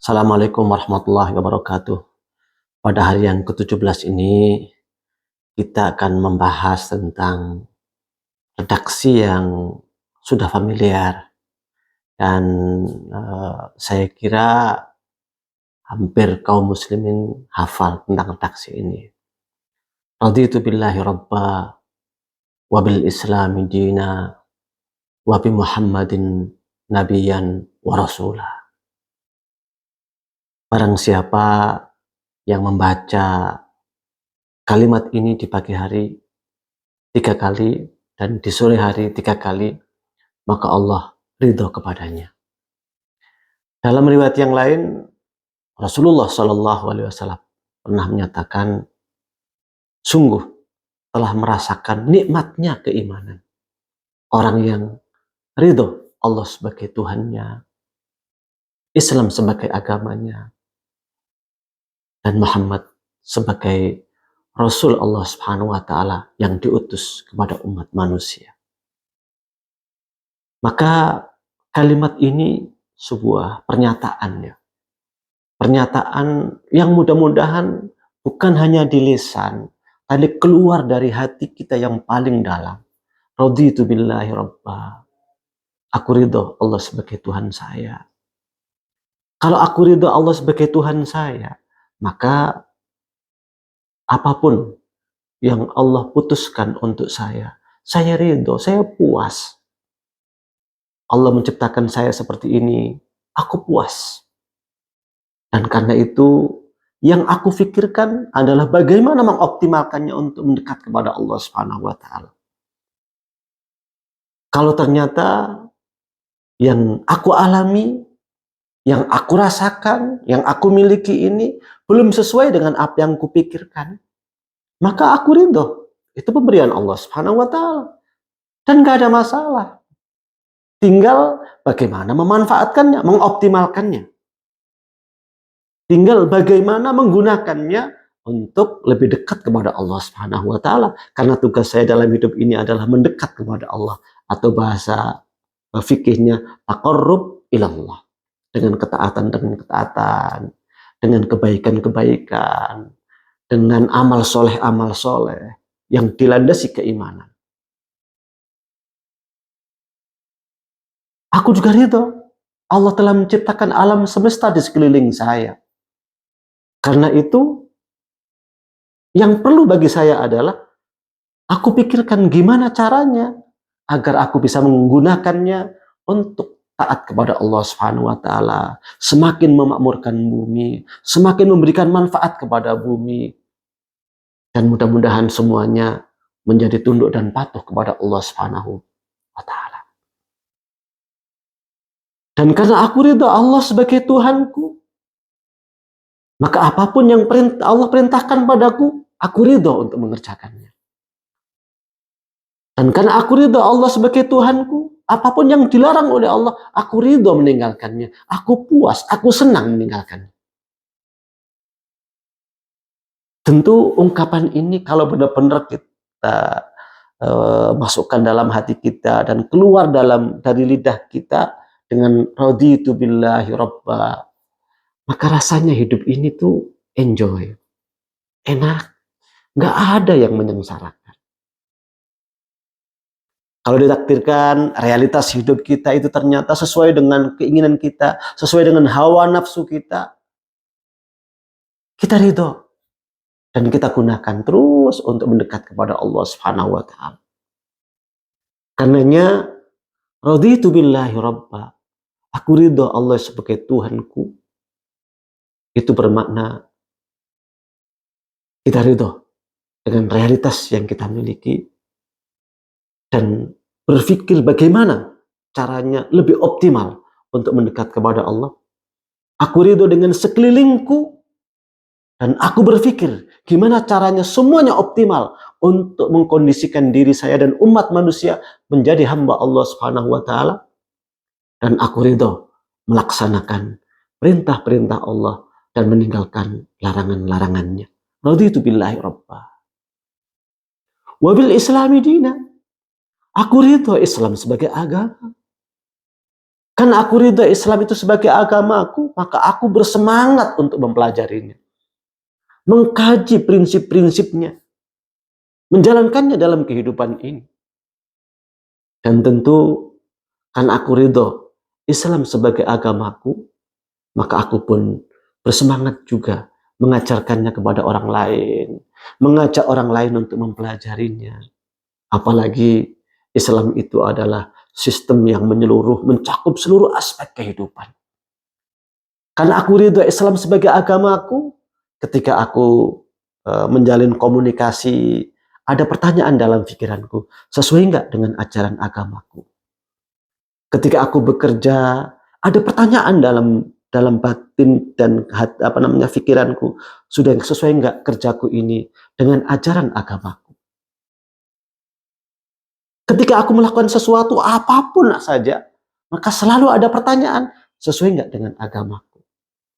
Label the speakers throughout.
Speaker 1: Assalamualaikum warahmatullahi wabarakatuh. Pada hari yang ke-17 ini, kita akan membahas tentang redaksi yang sudah familiar. Dan saya kira hampir kaum muslimin hafal tentang redaksi ini. Raditu billahi rabba, wa bil islami dina, wa bi muhammadin nabiyan wa rasulah. Barang siapa yang membaca kalimat ini di pagi hari 3 kali dan di sore hari 3 kali, maka Allah ridho kepadanya. Dalam riwayat yang lain, Rasulullah SAW pernah menyatakan, sungguh telah merasakan nikmatnya keimanan orang yang ridho Allah sebagai Tuhannya, Islam sebagai agamanya, dan Muhammad sebagai Rasul Allah Subhanahu wa Ta'ala yang diutus kepada umat manusia. Maka kalimat ini sebuah pernyataan ya. Pernyataan yang mudah-mudahan bukan hanya di lisan, tapi keluar dari hati kita yang paling dalam. Raditu billahi rabba. Aku ridho Allah sebagai Tuhan saya. Kalau aku ridho Allah sebagai Tuhan saya, maka apapun yang Allah putuskan untuk saya ridho, saya puas. Allah menciptakan saya seperti ini, aku puas. Dan karena itu, yang aku pikirkan adalah bagaimana mengoptimalkannya untuk mendekat kepada Allah Subhanahu wa Ta'ala. Kalau ternyata yang aku alami, yang aku rasakan, yang aku miliki ini belum sesuai dengan apa yang kupikirkan, maka aku ridho. Itu pemberian Allah Subhanahu wa Ta'ala. Dan gak ada masalah. Tinggal bagaimana memanfaatkannya, mengoptimalkannya. Tinggal bagaimana menggunakannya untuk lebih dekat kepada Allah Subhanahu wa Ta'ala. Karena tugas saya dalam hidup ini adalah mendekat kepada Allah, atau bahasa fikihnya taqarrub ilallah. Dengan ketaatan, dengan kebaikan-kebaikan, dengan amal soleh yang dilandasi keimanan. Aku juga ridho Allah telah menciptakan alam semesta di sekeliling saya. Karena itu, yang perlu bagi saya adalah aku pikirkan gimana caranya agar aku bisa menggunakannya untuk taat kepada Allah Subhanahu wa Ta'ala, semakin memakmurkan bumi, semakin memberikan manfaat kepada bumi, dan mudah-mudahan semuanya menjadi tunduk dan patuh kepada Allah Subhanahu wa Ta'ala. Dan karena aku ridho Allah sebagai Tuhanku, maka apapun yang Allah perintahkan padaku, aku ridho untuk mengerjakannya. Dan karena aku ridho Allah sebagai Tuhanku, apapun yang dilarang oleh Allah, aku ridho meninggalkannya. Aku puas, aku senang meninggalkannya. Tentu ungkapan ini kalau benar-benar kita masukkan dalam hati kita dan keluar dari lidah kita dengan raditu billahi rabba, maka rasanya hidup ini tuh enjoy, enak, gak ada yang menyengsarakan. Kalau ditakdirkan realitas hidup kita itu ternyata sesuai dengan keinginan kita, sesuai dengan hawa nafsu kita ridho. Dan kita gunakan terus untuk mendekat kepada Allah Subhanahu wa Ta'ala. Karenanya, raditu billahi rabba. Aku ridho Allah sebagai Tuhanku. Itu bermakna kita ridho dengan realitas yang kita miliki dan berpikir bagaimana caranya lebih optimal untuk mendekat kepada Allah. Aku ridho dengan sekelilingku dan aku berpikir gimana caranya semuanya optimal untuk mengkondisikan diri saya dan umat manusia menjadi hamba Allah Subhanahu wa Ta'ala. Dan aku ridho melaksanakan perintah-perintah Allah dan meninggalkan larangan-larangannya. Raditu billahi rabba. Wabil islami dina. Aku ridho Islam sebagai agama. Karena aku ridha Islam itu sebagai agamaku, maka aku bersemangat untuk mempelajarinya, mengkaji prinsip-prinsipnya, menjalankannya dalam kehidupan ini. Dan tentu karena aku ridha Islam sebagai agamaku, maka aku pun bersemangat juga mengajarkannya kepada orang lain, mengajak orang lain untuk mempelajarinya. Apalagi Islam itu adalah sistem yang menyeluruh, mencakup seluruh aspek kehidupan. Karena aku ridho Islam sebagai agamaku, ketika aku menjalin komunikasi, ada pertanyaan dalam pikiranku, sesuai nggak dengan ajaran agamaku? Ketika aku bekerja, ada pertanyaan dalam batin dan pikiranku, sudah sesuai nggak kerjaku ini dengan ajaran agamaku? Ketika aku melakukan sesuatu apapun saja, maka selalu ada pertanyaan, sesuai nggak dengan agamaku?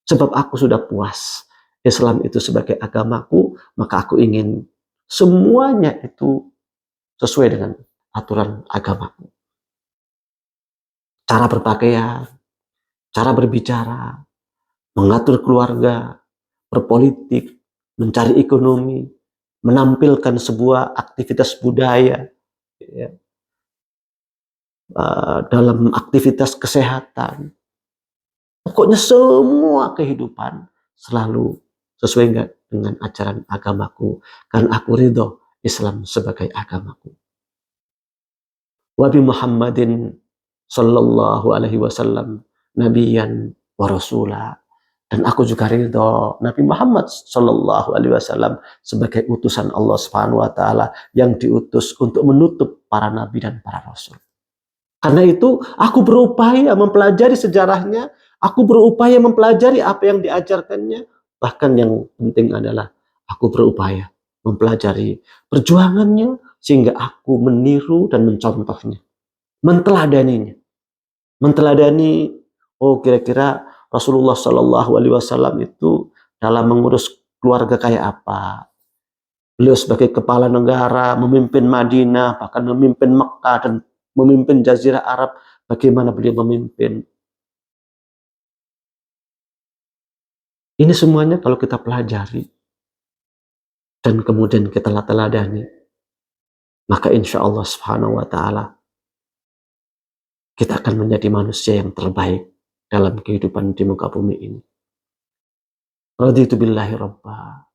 Speaker 1: Sebab aku sudah puas Islam itu sebagai agamaku, maka aku ingin semuanya itu sesuai dengan aturan agamaku. Cara berpakaian, cara berbicara, mengatur keluarga, berpolitik, mencari ekonomi, menampilkan sebuah aktivitas budaya, ya, dalam aktivitas kesehatan. Pokoknya semua kehidupan selalu sesuai enggak dengan ajaran agamaku. Karena aku ridho Islam sebagai agamaku. Wabi Muhammadin sallallahu alaihi wasallam nabiyan wa rasulah. Dan aku juga ridho Nabi Muhammad sallallahu alaihi wasallam sebagai utusan Allah Subhanahu wa taala yang diutus untuk menutup para nabi dan para rasul. Karena itu aku berupaya mempelajari sejarahnya, aku berupaya mempelajari apa yang diajarkannya, bahkan yang penting adalah aku berupaya mempelajari perjuangannya sehingga aku meniru dan mencontohnya, menteladaninya. Menteladani, oh kira-kira Rasulullah Shallallahu Alaihi Wasallam itu dalam mengurus keluarga kayak apa. Beliau sebagai kepala negara, memimpin Madinah, bahkan memimpin Mekah dan memimpin Jazirah Arab, bagaimana beliau memimpin. Ini semuanya kalau kita pelajari dan kemudian kita teladani, maka insya Allah Subhanahu wa Ta'ala kita akan menjadi manusia yang terbaik dalam kehidupan di muka bumi ini. Raditu billahi rabba,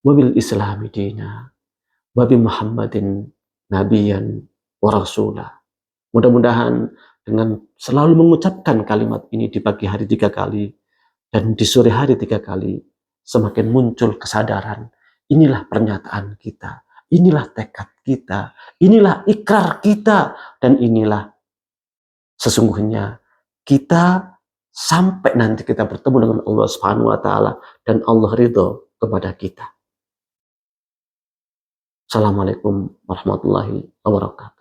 Speaker 1: wabil islami dina, wabi Muhammadin nabiyan wa rasulah. Mudah-mudahan dengan selalu mengucapkan kalimat ini di pagi hari 3 kali dan di sore hari 3 kali, semakin muncul kesadaran. Inilah pernyataan kita, inilah tekad kita, inilah ikrar kita, dan inilah sesungguhnya kita sampai nanti kita bertemu dengan Allah Subhanahu wa Ta'ala dan Allah ridho kepada kita. Assalamualaikum warahmatullahi wabarakatuh.